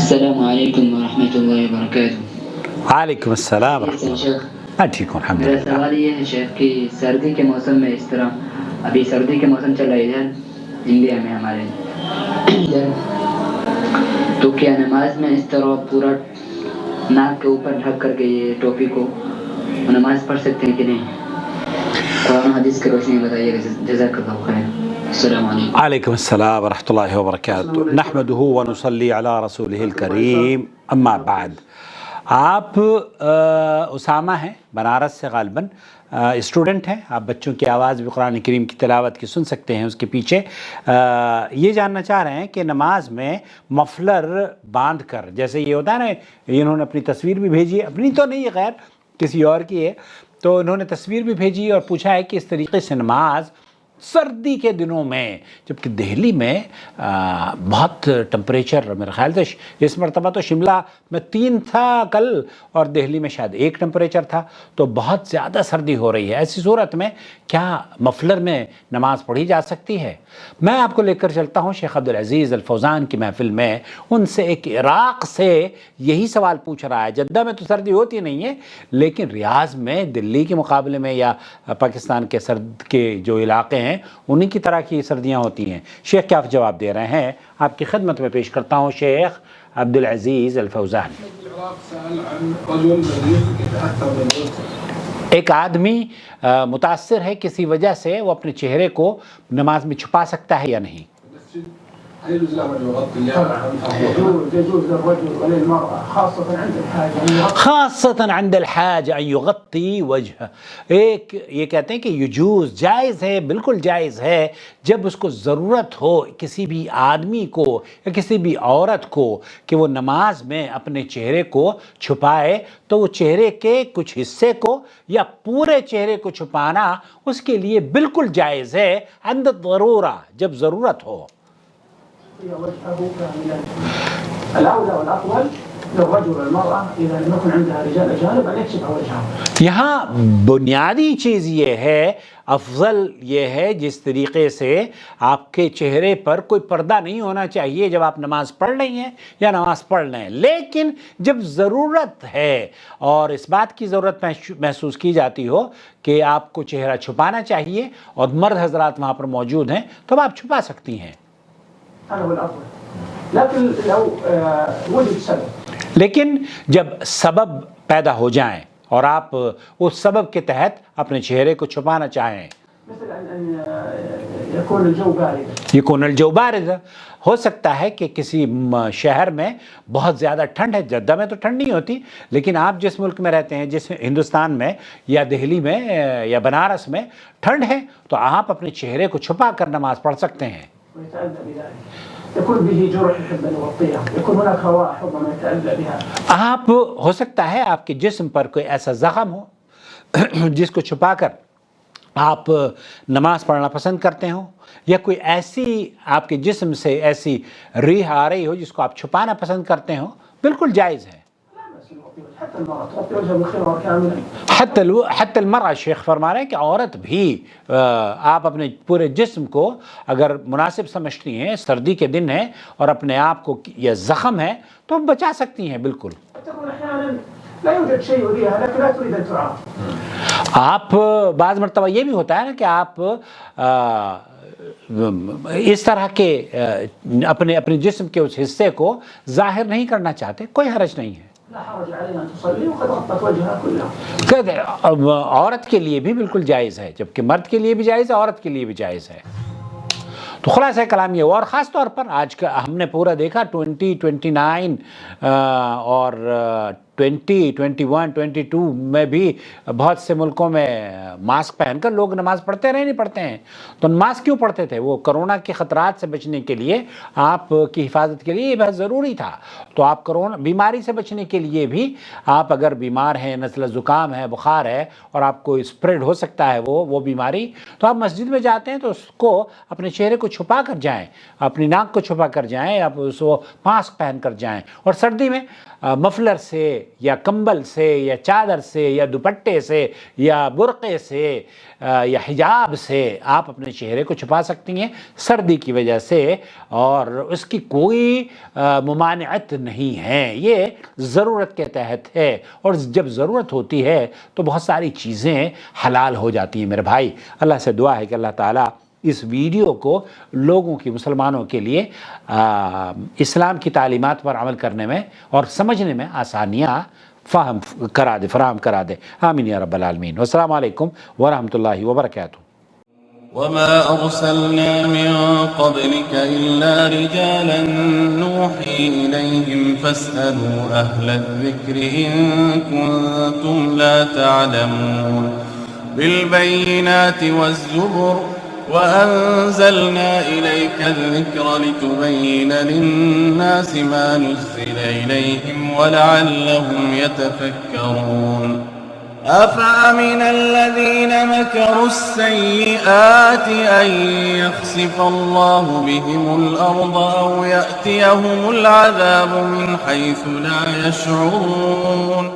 السلام علیکم ورحمۃ اللہ وبرکاتہ۔ وعلیکم السلام ورحمۃ اللہ۔ شیخ، میں ٹھیک ہوں الحمد میرا للہ۔ سوال یہ ہے شیخ کہ سردی کے موسم میں اس طرح ابھی سردی کے موسم چل رہا ہے ادھر انڈیا میں ہمارے ادھر، تو کیا نماز میں اس طرح پورا ناک کے اوپر ڈھک کر کے یہ ٹوپی کو نماز پڑھ سکتے ہیں کہ نہیں؟ قرآن حدیث کی روشنی میں بتائیے گا، جزاک اللہ خیر۔ السلام علیکم۔ وعلیکم السلام ورحمۃ اللہ وبرکاتہ۔ نحمدہ ونصلی علی رسولہ الکریم، اما بعد۔ آپ اسامہ ہیں، بنارس سے غالباً اسٹوڈنٹ ہیں، آپ بچوں کی آواز بھی قرآن کریم کی تلاوت کی سن سکتے ہیں۔ اس کے پیچھے یہ جاننا چاہ رہے ہیں کہ نماز میں مفلر باندھ کر، جیسے یہ ہوتا ہے نا، انہوں نے اپنی تصویر بھی بھیجی ہے، اپنی تو نہیں ہے خیر کسی اور کی ہے، تو انہوں نے تصویر بھی بھیجی اور پوچھا ہے کہ اس طریقے سے نماز سردی کے دنوں میں، جبکہ دہلی میں بہت ٹمپریچر، میرے خیال سے اس مرتبہ تو شملہ میں 3 تھا کل اور دہلی میں شاید 1 ٹمپریچر تھا، تو بہت زیادہ سردی ہو رہی ہے۔ ایسی صورت میں کیا مفلر میں نماز پڑھی جا سکتی ہے؟ میں آپ کو لے کر چلتا ہوں شیخ عبدالعزیز الفوزان کی محفل میں، ان سے ایک عراق سے یہی سوال پوچھ رہا ہے۔ جدہ میں تو سردی ہوتی نہیں ہے، لیکن ریاض میں دلی کے مقابلے میں یا پاکستان کے سرد کے جو علاقے ہیں انہی کی طرح کی سردیاں ہوتی ہیں۔ شیخ کیا جواب دے رہے ہیں؟ آپ کی خدمت میں پیش کرتا ہوں شیخ عبدالعزیز الفوزان۔ ایک آدمی متاثر ہے کسی وجہ سے، وہ اپنے چہرے کو نماز میں چھپا سکتا ہے یا نہیں؟ يجوز للرجل وللمرأة خاصة عند الحاجة، خاصة عند الحاج ان یغطی وجہ۔ ایک یہ کہتے ہیں کہ یجوز جائز ہے، بالکل جائز ہے، جب اس کو ضرورت ہو کسی بھی آدمی کو یا کسی بھی عورت کو کہ وہ نماز میں اپنے چہرے کو چھپائے، تو وہ چہرے کے کچھ حصے کو یا پورے چہرے کو چھپانا اس کے لیے بالکل جائز ہے، عند الضرورہ، جب ضرورت ہو۔ وجهه كاملا. الأولى والأفضل للرجل والمرأة إذا لم يكن عندها رجال أجانب أن يكشف وجهه۔ یہاں بنیادی چیز یہ ہے، افضل یہ ہے جس طریقے سے آپ کے چہرے پر کوئی پردہ نہیں ہونا چاہیے جب آپ نماز پڑھ رہی ہیں یا نماز پڑھ رہے ہیں، لیکن جب ضرورت ہے اور اس بات کی ضرورت محسوس کی جاتی ہو کہ آپ کو چہرہ چھپانا چاہیے اور مرد حضرات وہاں پر موجود ہیں، تو آپ چھپا سکتی ہیں۔ هذا هو الأفضل. لكن لو وجد سبب، لیکن جب سبب پیدا ہو جائیں اور آپ اس سبب کے تحت اپنے چہرے کو چھپانا چاہیں، مثل أن يكون الجو باردا، یکون الجو بارد، ہو سکتا ہے کہ کسی شہر میں بہت زیادہ ٹھنڈ ہے، جدہ میں تو ٹھنڈ نہیں ہوتی، لیکن آپ جس ملک میں رہتے ہیں، جس ہندوستان میں یا دہلی میں یا بنارس میں ٹھنڈ ہے، تو آپ اپنے چہرے کو چھپا کر نماز پڑھ سکتے ہیں۔ ويتأذى بذلك، يكون به جرح يحب أن يغطيها، يكون هناك روائح ربما يتأذى بها. آپ ہو سکتا ہے آپ کے جسم پر کوئی ایسا زخم ہو جس کو چھپا کر آپ نماز پڑھنا پسند کرتے ہوں، یا کوئی ایسی آپ کے جسم سے ایسی ریح آ رہی ہو جس کو آپ چھپانا پسند کرتے ہوں، بالکل جائز ہے۔ حتى المرأة تغطي وجهها بالخمار كاملا. حتی المرأة، شیخ فرما رہے ہیں کہ عورت بھی، آپ اپنے پورے جسم کو اگر مناسب سمجھتی ہیں، سردی کے دن ہیں اور اپنے آپ کو یہ زخم ہے تو بچا سکتی ہیں بالکل۔ تكون أحيانا لا يوجد شيء يؤذيها لكن لا تريد أن تعاف. آپ بعض مرتبہ یہ بھی ہوتا ہے نا کہ آپ اس طرح کے اپنے جسم کے اس حصے کو ظاہر نہیں کرنا چاہتے، کوئی حرج نہیں ہے۔ لا حرج عليها أن تصلي وقد غطت وجهها كله. عورت کے لیے بھی بالکل جائز ہے، جبکہ مرد کے لیے بھی جائز ہے، عورت کے لیے بھی جائز ہے۔ تو خلاصہ کلام یہ ہوا، اور خاص طور پر آج کا ہم نے پورا دیکھا 2029 اور 2021 22 میں بھی بہت سے ملکوں میں ماسک پہن کر لوگ نماز پڑھتے رہے، نہیں پڑھتے ہیں، تو ماسک کیوں پڑھتے تھے؟ وہ کرونا کے خطرات سے بچنے کے لیے، آپ کی حفاظت کے لیے یہ بہت ضروری تھا۔ تو آپ کرونا بیماری سے بچنے کے لیے بھی، آپ اگر بیمار ہیں، نزلہ زکام ہے، بخار ہے اور آپ کو اسپریڈ ہو سکتا ہے وہ بیماری، تو آپ مسجد میں جاتے ہیں تو اس کو اپنے چہرے کو چھپا کر جائیں، اپنی ناک کو چھپا کر جائیں، آپ اس کو ماسک پہن کر جائیں، اور سردی میں مفلر سے یا کمبل سے یا چادر سے یا دوپٹے سے یا برقعے سے یا حجاب سے آپ اپنے چہرے کو چھپا سکتی ہیں سردی کی وجہ سے، اور اس کی کوئی ممانعت نہیں ہے، یہ ضرورت کے تحت ہے، اور جب ضرورت ہوتی ہے تو بہت ساری چیزیں حلال ہو جاتی ہیں میرے بھائی۔ اللہ سے دعا ہے کہ اللہ تعالیٰ اس ویڈیو کو لوگوں کی، مسلمانوں کے لیے اسلام کی تعلیمات پر عمل کرنے میں اور سمجھنے میں آسانیاں فراہم کرا دے، آمین یا رب العالمین۔ والسلام علیکم ورحمۃ اللہ وبرکاتہ۔ وما أرسلنا من قبلك إلا رجالا نوحي إليهم فاسألوا أهل الذكر إن كنتم لا تعلمون بالبينات والزبر وأنزلنا إليك الذكر لتبين للناس ما نزل إليهم ولعلهم يتفكرون أفأمن الذين مكروا السيئات أن يخسف الله بهم الأرض أو يأتيهم العذاب من حيث لا يشعرون